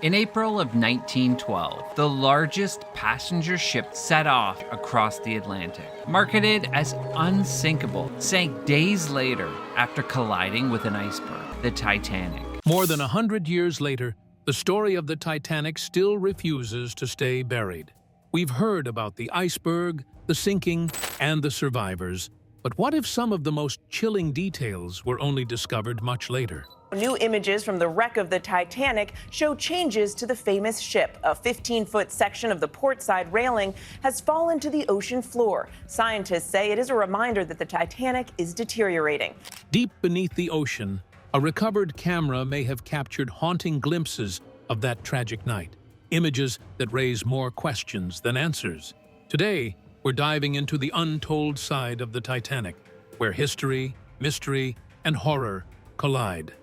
In April of 1912, the largest passenger ship set off across the Atlantic. Marketed as unsinkable, sank days later after colliding with an iceberg, the Titanic. More than 100 years later, the story of the Titanic still refuses to stay buried. We've heard about the iceberg, the sinking, and the survivors. But what if some of the most chilling details were only discovered much later? New images from the wreck of the Titanic show changes to the famous ship. A 15-foot section of the portside railing has fallen to the ocean floor. Scientists say it is a reminder that the Titanic is deteriorating. Deep beneath the ocean, a recovered camera may have captured haunting glimpses of that tragic night. Images that raise more questions than answers. Today, we're diving into the untold side of the Titanic, where history, mystery, and horror collide.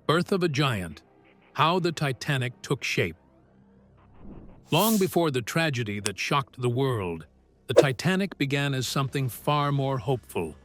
Birth of a Giant. How the Titanic took shape. Long before the tragedy that shocked the world, the Titanic began as something far more hopeful.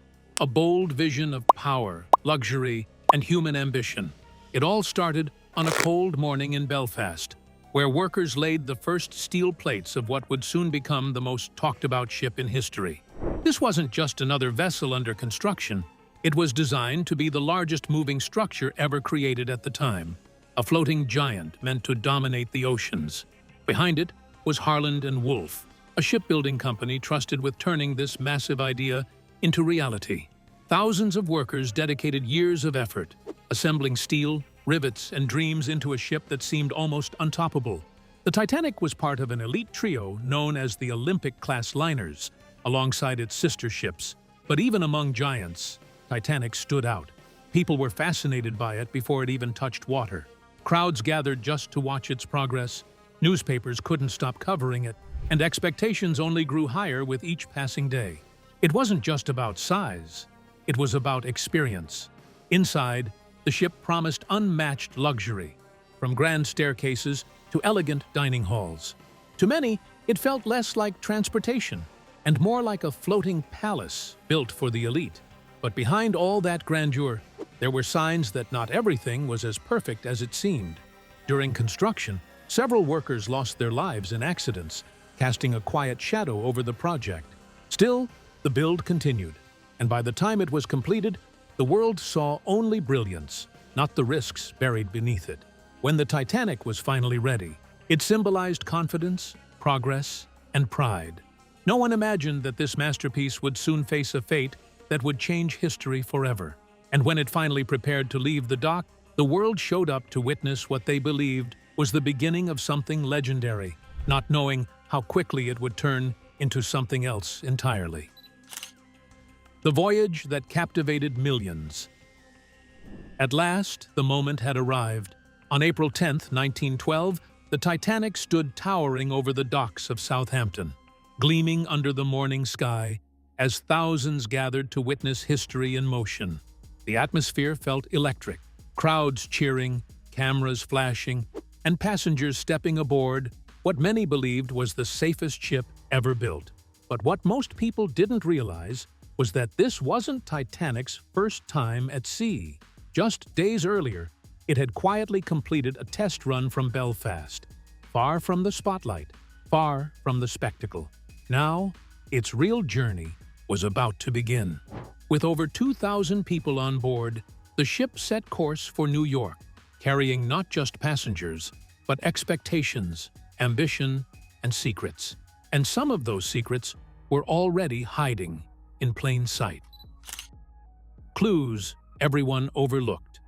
A bold vision of power, luxury, and human ambition. It all started on a cold morning in Belfast, where workers laid the first steel plates of what would soon become the most talked-about ship in history. This wasn't just another vessel under construction. It was designed to be the largest moving structure ever created at the time, a floating giant meant to dominate the oceans. Behind it was Harland and Wolff, a shipbuilding company trusted with turning this massive idea into reality. Thousands of workers dedicated years of effort, assembling steel, rivets, and dreams into a ship that seemed almost untoppable. The Titanic was part of an elite trio known as the Olympic-class liners, alongside its sister ships. But even among giants, Titanic stood out. People were fascinated by it before it even touched water. Crowds gathered just to watch its progress. Newspapers couldn't stop covering it, and expectations only grew higher with each passing day. It wasn't just about size. It was about experience. Inside, the ship promised unmatched luxury, from grand staircases to elegant dining halls. To many, it felt less like transportation and more like a floating palace built for the elite. But behind all that grandeur, there were signs that not everything was as perfect as it seemed. During construction, several workers lost their lives in accidents, casting a quiet shadow over the project. Still, the build continued, and by the time it was completed, the world saw only brilliance, not the risks buried beneath it. When the Titanic was finally ready, it symbolized confidence, progress, and pride. No one imagined that this masterpiece would soon face a fate that would change history forever. And when it finally prepared to leave the dock, the world showed up to witness what they believed was the beginning of something legendary, not knowing how quickly it would turn into something else entirely. The voyage that captivated millions. At last, the moment had arrived. On April 10, 1912, the Titanic stood towering over the docks of Southampton, gleaming under the morning sky as thousands gathered to witness history in motion. The atmosphere felt electric, crowds cheering, cameras flashing, and passengers stepping aboard what many believed was the safest ship ever built. But what most people didn't realize was that this wasn't Titanic's first time at sea. Just days earlier, it had quietly completed a test run from Belfast, far from the spotlight, far from the spectacle. Now, its real journey was about to begin. With over 2,000 people on board, the ship set course for New York, carrying not just passengers, but expectations, ambition, and secrets. And some of those secrets were already hiding in plain sight. Clues everyone overlooked.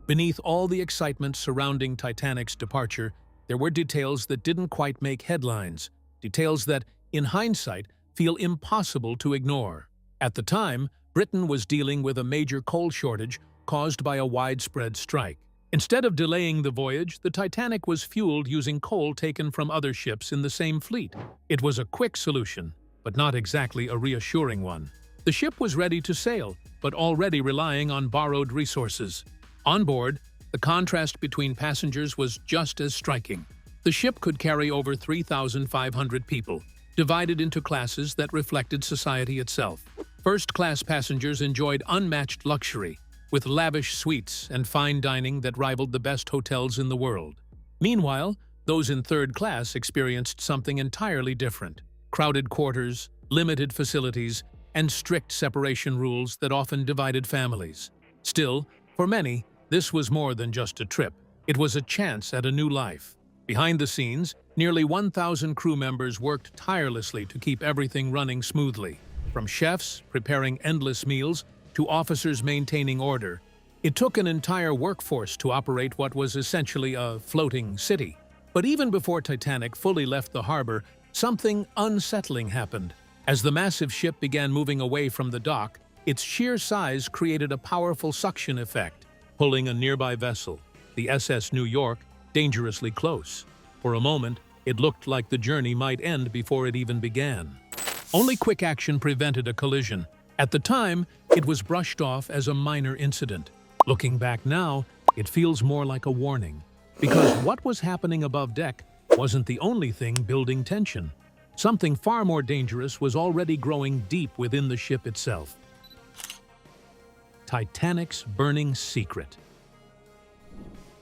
Beneath all the excitement surrounding Titanic's departure, there were details that didn't quite make headlines, details that, in hindsight, feel impossible to ignore. At the time, Britain was dealing with a major coal shortage caused by a widespread strike. Instead of delaying the voyage, the Titanic was fueled using coal taken from other ships in the same fleet. It was a quick solution, but not exactly a reassuring one. The ship was ready to sail, but already relying on borrowed resources. On board, the contrast between passengers was just as striking. The ship could carry over 3,500 people, divided into classes that reflected society itself. First-class passengers enjoyed unmatched luxury, with lavish suites and fine dining that rivaled the best hotels in the world. Meanwhile, those in third class experienced something entirely different: crowded quarters, limited facilities, and strict separation rules that often divided families. Still, for many, this was more than just a trip. It was a chance at a new life. Behind the scenes, nearly 1,000 crew members worked tirelessly to keep everything running smoothly. From chefs preparing endless meals to officers maintaining order, it took an entire workforce to operate what was essentially a floating city. But even before Titanic fully left the harbor, something unsettling happened. As the massive ship began moving away from the dock, its sheer size created a powerful suction effect, pulling a nearby vessel, the SS New York, dangerously close. For a moment, it looked like the journey might end before it even began. Only quick action prevented a collision. At the time, it was brushed off as a minor incident. Looking back now, it feels more like a warning, because what was happening above deck wasn't the only thing building tension. Something far more dangerous was already growing deep within the ship itself. Titanic's burning secret.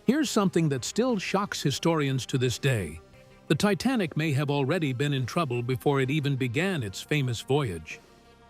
Here's something that still shocks historians to this day. The Titanic may have already been in trouble before it even began its famous voyage.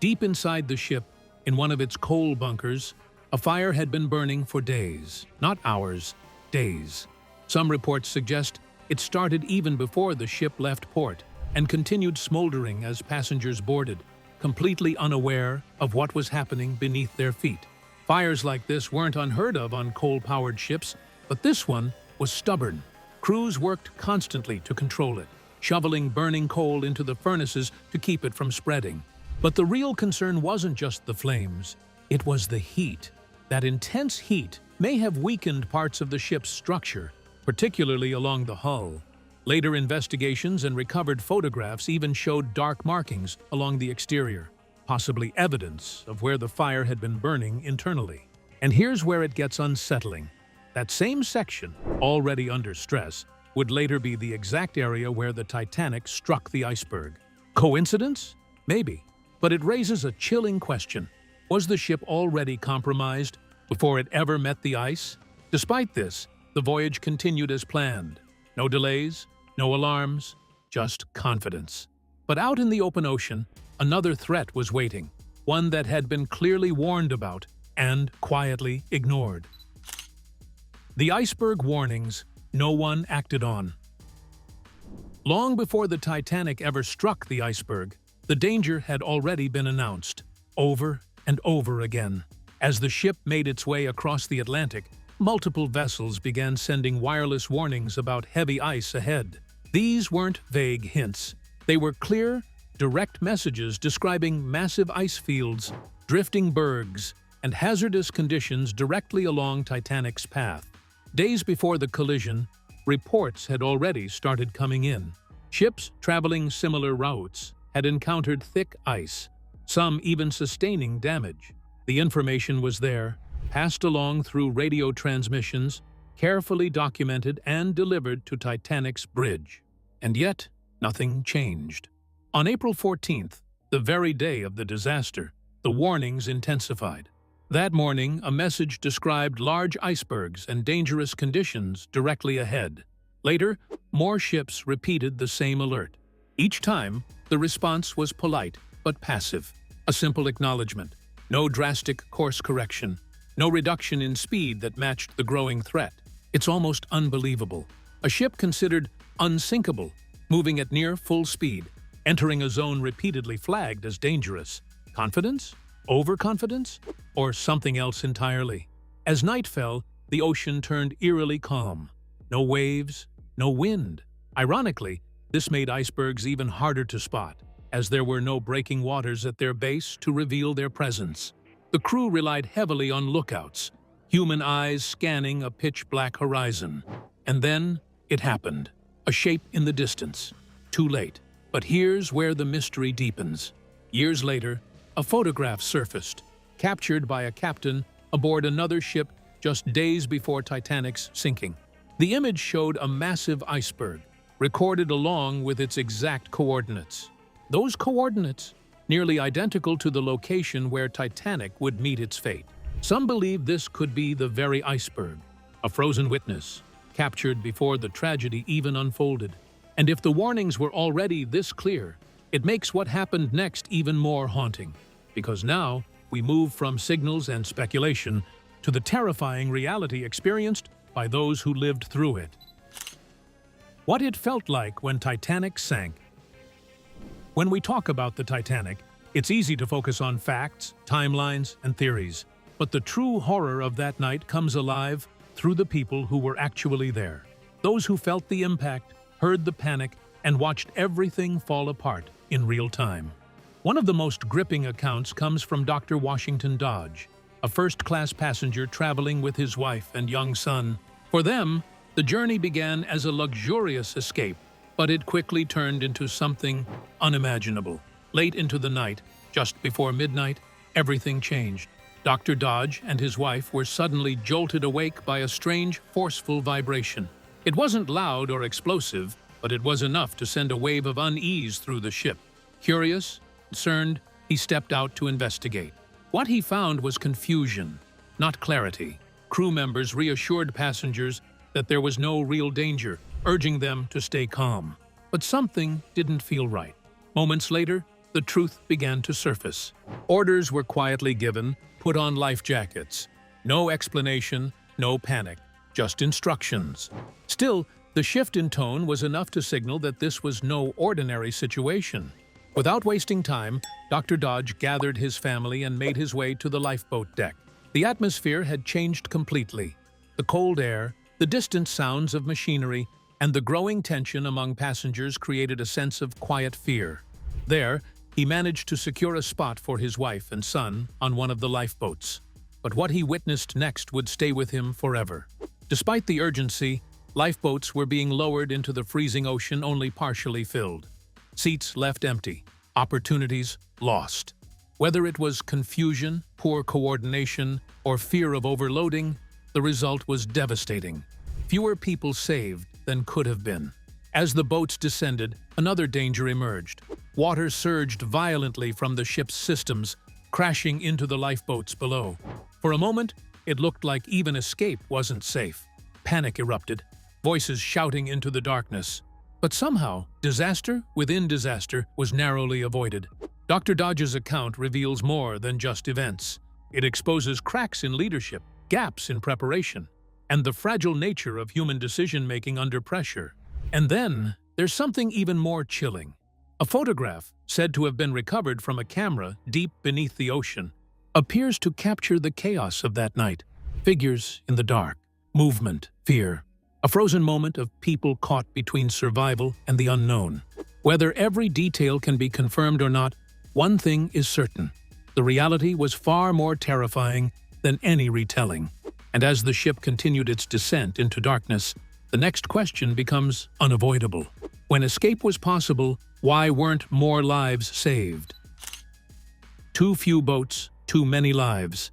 Deep inside the ship, in one of its coal bunkers, a fire had been burning for days, not hours, days. Some reports suggest it started even before the ship left port and continued smoldering as passengers boarded, completely unaware of what was happening beneath their feet. Fires like this weren't unheard of on coal-powered ships, but this one was stubborn. Crews worked constantly to control it, shoveling burning coal into the furnaces to keep it from spreading. But the real concern wasn't just the flames, it was the heat. That intense heat may have weakened parts of the ship's structure, particularly along the hull. Later investigations and recovered photographs even showed dark markings along the exterior, possibly evidence of where the fire had been burning internally. And here's where it gets unsettling. That same section, already under stress, would later be the exact area where the Titanic struck the iceberg. Coincidence? Maybe. But it raises a chilling question. Was the ship already compromised before it ever met the ice? Despite this, the voyage continued as planned. No delays, no alarms, just confidence. But out in the open ocean, another threat was waiting, one that had been clearly warned about and quietly ignored. The iceberg warnings no one acted on. Long before the Titanic ever struck the iceberg, the danger had already been announced, over and over again. As the ship made its way across the Atlantic, multiple vessels began sending wireless warnings about heavy ice ahead. These weren't vague hints. They were clear, direct messages describing massive ice fields, drifting bergs, and hazardous conditions directly along Titanic's path. Days before the collision, reports had already started coming in. Ships traveling similar routes had encountered thick ice, some even sustaining damage. The information was there, passed along through radio transmissions, carefully documented and delivered to Titanic's bridge. And yet, nothing changed. On April 14th, the very day of the disaster, the warnings intensified. That morning, a message described large icebergs and dangerous conditions directly ahead. Later, more ships repeated the same alert. Each time, the response was polite but passive. A simple acknowledgement. No drastic course correction. No reduction in speed that matched the growing threat. It's almost unbelievable. A ship considered unsinkable, moving at near full speed, entering a zone repeatedly flagged as dangerous. Confidence? Overconfidence? Or something else entirely? As night fell, the ocean turned eerily calm. No waves, no wind. Ironically, this made icebergs even harder to spot, as there were no breaking waters at their base to reveal their presence. The crew relied heavily on lookouts, human eyes scanning a pitch-black horizon. And then, it happened. A shape in the distance. Too late. But here's where the mystery deepens. Years later, a photograph surfaced, captured by a captain aboard another ship just days before Titanic's sinking. The image showed a massive iceberg, recorded along with its exact coordinates. Those coordinates, nearly identical to the location where Titanic would meet its fate. Some believe this could be the very iceberg, a frozen witness, captured before the tragedy even unfolded. And if the warnings were already this clear, it makes what happened next even more haunting. Because now, we move from signals and speculation to the terrifying reality experienced by those who lived through it. What it felt like when Titanic sank. When we talk about the Titanic, it's easy to focus on facts, timelines, and theories. But the true horror of that night comes alive through the people who were actually there. Those who felt the impact, heard the panic, and watched everything fall apart in real time. One of the most gripping accounts comes from Dr. Washington Dodge, a first-class passenger traveling with his wife and young son. For them, the journey began as a luxurious escape, but it quickly turned into something unimaginable. Late into the night, just before midnight, everything changed. Dr. Dodge and his wife were suddenly jolted awake by a strange, forceful vibration. It wasn't loud or explosive, but it was enough to send a wave of unease through the ship. Curious, concerned, he stepped out to investigate. What he found was confusion, not clarity. Crew members reassured passengers that there was no real danger, urging them to stay calm. But something didn't feel right. Moments later, the truth began to surface. Orders were quietly given, put on life jackets. No explanation, no panic, just instructions. Still, the shift in tone was enough to signal that this was no ordinary situation. Without wasting time, Dr. Dodge gathered his family and made his way to the lifeboat deck. The atmosphere had changed completely. The cold air, the distant sounds of machinery, and the growing tension among passengers created a sense of quiet fear. There, he managed to secure a spot for his wife and son on one of the lifeboats. But what he witnessed next would stay with him forever. Despite the urgency, lifeboats were being lowered into the freezing ocean only partially filled. Seats left empty, opportunities lost. Whether it was confusion, poor coordination, or fear of overloading, the result was devastating. Fewer people saved than could have been. As the boats descended, another danger emerged. Water surged violently from the ship's systems, crashing into the lifeboats below. For a moment, it looked like even escape wasn't safe. Panic erupted, voices shouting into the darkness. But somehow, disaster within disaster was narrowly avoided. Dr. Dodge's account reveals more than just events. It exposes cracks in leadership, gaps in preparation, and the fragile nature of human decision-making under pressure. And then, there's something even more chilling. A photograph, said to have been recovered from a camera deep beneath the ocean, appears to capture the chaos of that night. Figures in the dark, movement, fear. A frozen moment of people caught between survival and the unknown. Whether every detail can be confirmed or not, one thing is certain. The reality was far more terrifying than any retelling. And as the ship continued its descent into darkness, the next question becomes unavoidable. When escape was possible, why weren't more lives saved? Too few boats, too many lives.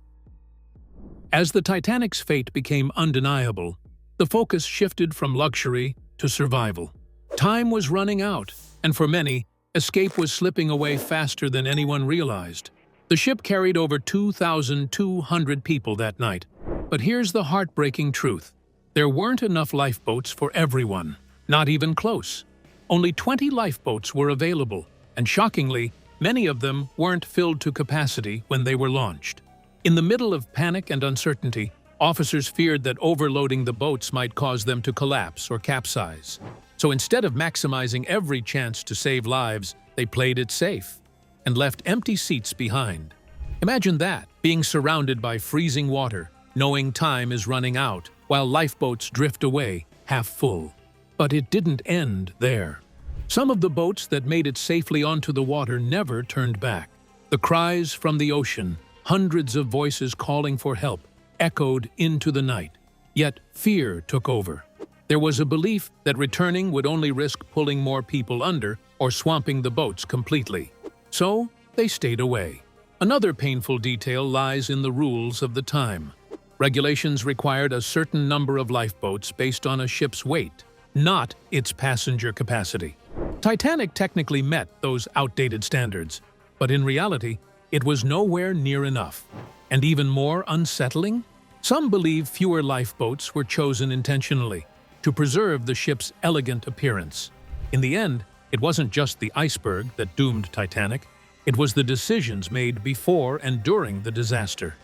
As the Titanic's fate became undeniable, the focus shifted from luxury to survival. Time was running out, and for many, escape was slipping away faster than anyone realized. The ship carried over 2,200 people that night. But here's the heartbreaking truth. There weren't enough lifeboats for everyone, not even close. Only 20 lifeboats were available, and shockingly, many of them weren't filled to capacity when they were launched. In the middle of panic and uncertainty, officers feared that overloading the boats might cause them to collapse or capsize. So instead of maximizing every chance to save lives, they played it safe and left empty seats behind. Imagine that, being surrounded by freezing water, knowing time is running out, while lifeboats drift away, half full. But it didn't end there. Some of the boats that made it safely onto the water never turned back. The cries from the ocean, hundreds of voices calling for help, echoed into the night. Yet fear took over. There was a belief that returning would only risk pulling more people under or swamping the boats completely. So they stayed away. Another painful detail lies in the rules of the time. Regulations required a certain number of lifeboats based on a ship's weight, not its passenger capacity. Titanic technically met those outdated standards, but in reality, it was nowhere near enough. And even more unsettling? Some believe fewer lifeboats were chosen intentionally to preserve the ship's elegant appearance. In the end, it wasn't just the iceberg that doomed Titanic, it was the decisions made before and during the disaster.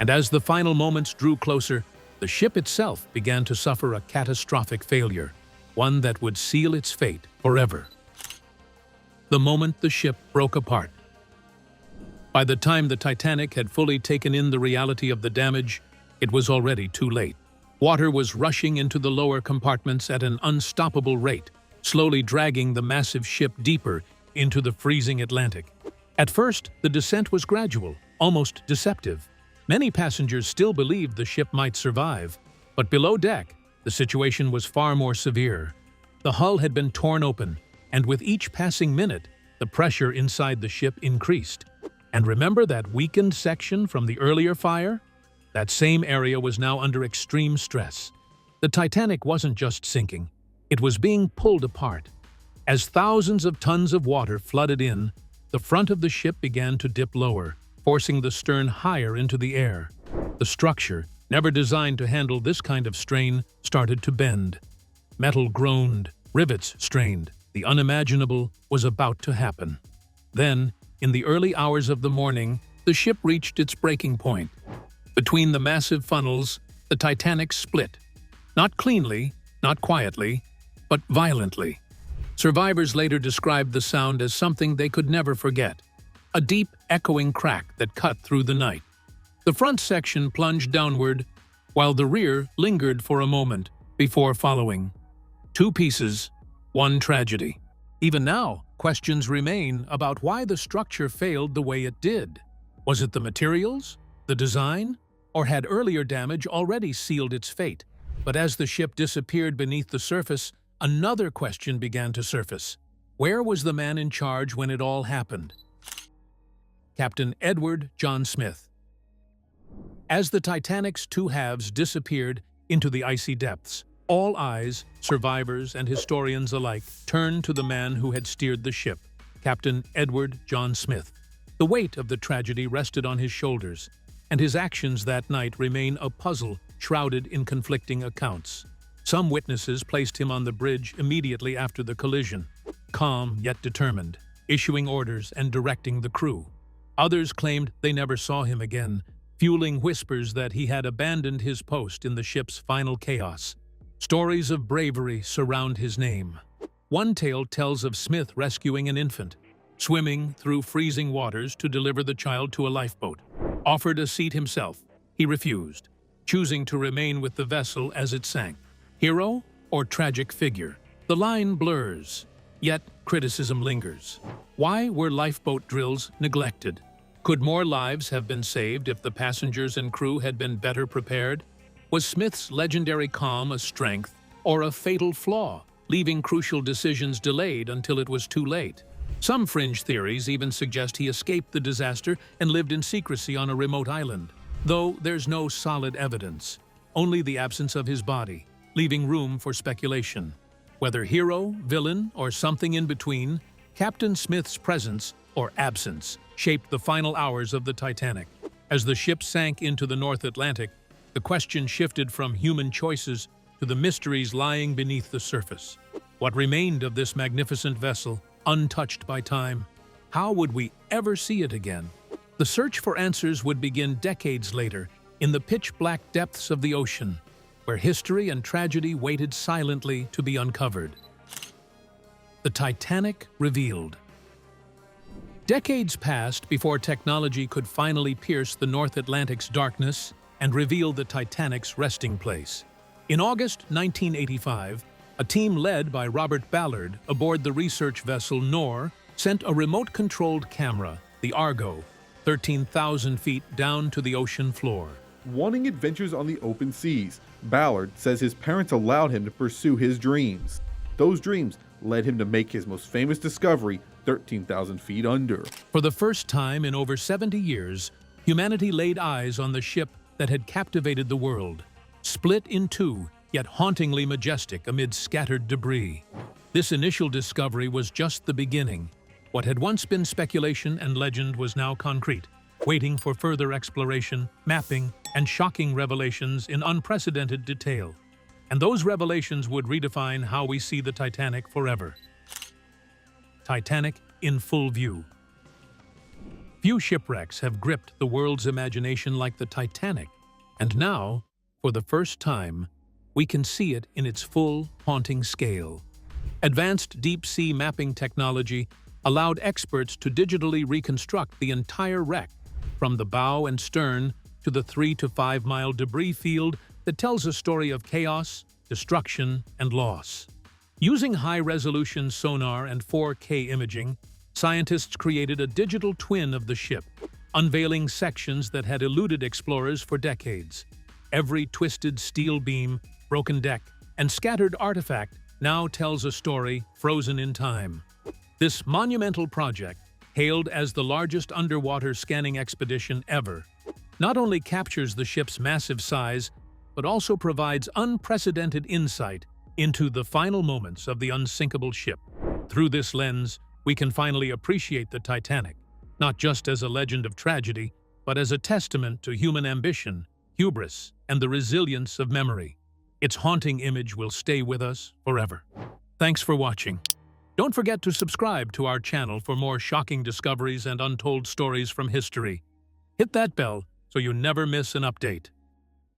And as the final moments drew closer, the ship itself began to suffer a catastrophic failure, one that would seal its fate forever. The moment the ship broke apart. By the time the Titanic had fully taken in the reality of the damage, it was already too late. Water was rushing into the lower compartments at an unstoppable rate, slowly dragging the massive ship deeper into the freezing Atlantic. At first, the descent was gradual, almost deceptive. Many passengers still believed the ship might survive, but below deck, the situation was far more severe. The hull had been torn open, and with each passing minute, the pressure inside the ship increased. And remember that weakened section from the earlier fire? That same area was now under extreme stress. The Titanic wasn't just sinking, it was being pulled apart. As thousands of tons of water flooded in, the front of the ship began to dip lower, forcing the stern higher into the air. The structure, never designed to handle this kind of strain, started to bend. Metal groaned, rivets strained. The unimaginable was about to happen. Then, in the early hours of the morning, the ship reached its breaking point. Between the massive funnels, the Titanic split. Not cleanly, not quietly, but violently. Survivors later described the sound as something they could never forget, a deep, echoing crack that cut through the night. The front section plunged downward, while the rear lingered for a moment before following. Two pieces, one tragedy. Even now, questions remain about why the structure failed the way it did. Was it the materials, the design, or had earlier damage already sealed its fate? But as the ship disappeared beneath the surface, another question began to surface. Where was the man in charge when it all happened? Captain Edward John Smith. As the Titanic's two halves disappeared into the icy depths, all eyes, survivors and historians alike, turned to the man who had steered the ship, Captain Edward John Smith. The weight of the tragedy rested on his shoulders, and his actions that night remain a puzzle shrouded in conflicting accounts. Some witnesses placed him on the bridge immediately after the collision, calm yet determined, issuing orders and directing the crew. Others claimed they never saw him again, fueling whispers that he had abandoned his post in the ship's final chaos. Stories of bravery surround his name. One tale tells of Smith rescuing an infant, swimming through freezing waters to deliver the child to a lifeboat. Offered a seat himself, he refused, choosing to remain with the vessel as it sank. Hero or tragic figure? The line blurs, yet criticism lingers. Why were lifeboat drills neglected? Could more lives have been saved if the passengers and crew had been better prepared? Was Smith's legendary calm a strength or a fatal flaw, leaving crucial decisions delayed until it was too late? Some fringe theories even suggest he escaped the disaster and lived in secrecy on a remote island, though there's no solid evidence, only the absence of his body, leaving room for speculation. Whether hero, villain, or something in between, Captain Smith's presence or absence shaped the final hours of the Titanic. As the ship sank into the North Atlantic, the question shifted from human choices to the mysteries lying beneath the surface. What remained of this magnificent vessel, untouched by time? How would we ever see it again? The search for answers would begin decades later, in the pitch-black depths of the ocean, where history and tragedy waited silently to be uncovered. The Titanic revealed. Decades passed before technology could finally pierce the North Atlantic's darkness and reveal the Titanic's resting place. In August 1985, a team led by Robert Ballard aboard the research vessel Nor sent a remote-controlled camera, the Argo, 13,000 feet down to the ocean floor. Wanting adventures on the open seas, Ballard says his parents allowed him to pursue his dreams. Those dreams led him to make his most famous discovery 13,000 feet under. For the first time in over 70 years, humanity laid eyes on the ship that had captivated the world, split in two, yet hauntingly majestic amid scattered debris. This initial discovery was just the beginning. What had once been speculation and legend was now concrete. waiting for further exploration, mapping, and shocking revelations in unprecedented detail. And those revelations would redefine how we see the Titanic forever. Titanic in full view. Few shipwrecks have gripped the world's imagination like the Titanic, and now, for the first time, we can see it in its full, haunting scale. Advanced deep-sea mapping technology allowed experts to digitally reconstruct the entire wreck, from the bow and stern to the 3 to 5 mile debris field that tells a story of chaos, destruction, and loss. Using high-resolution sonar and 4K imaging, scientists created a digital twin of the ship, unveiling sections that had eluded explorers for decades. Every twisted steel beam, broken deck, and scattered artifact now tells a story frozen in time. This monumental project, hailed as the largest underwater scanning expedition ever, not only captures the ship's massive size, but also provides unprecedented insight into the final moments of the unsinkable ship. Through this lens, we can finally appreciate the Titanic, not just as a legend of tragedy, but as a testament to human ambition, hubris, and the resilience of memory. Its haunting image will stay with us forever. Thanks for watching. Don't forget to subscribe to our channel for more shocking discoveries and untold stories from history. Hit that bell so you never miss an update.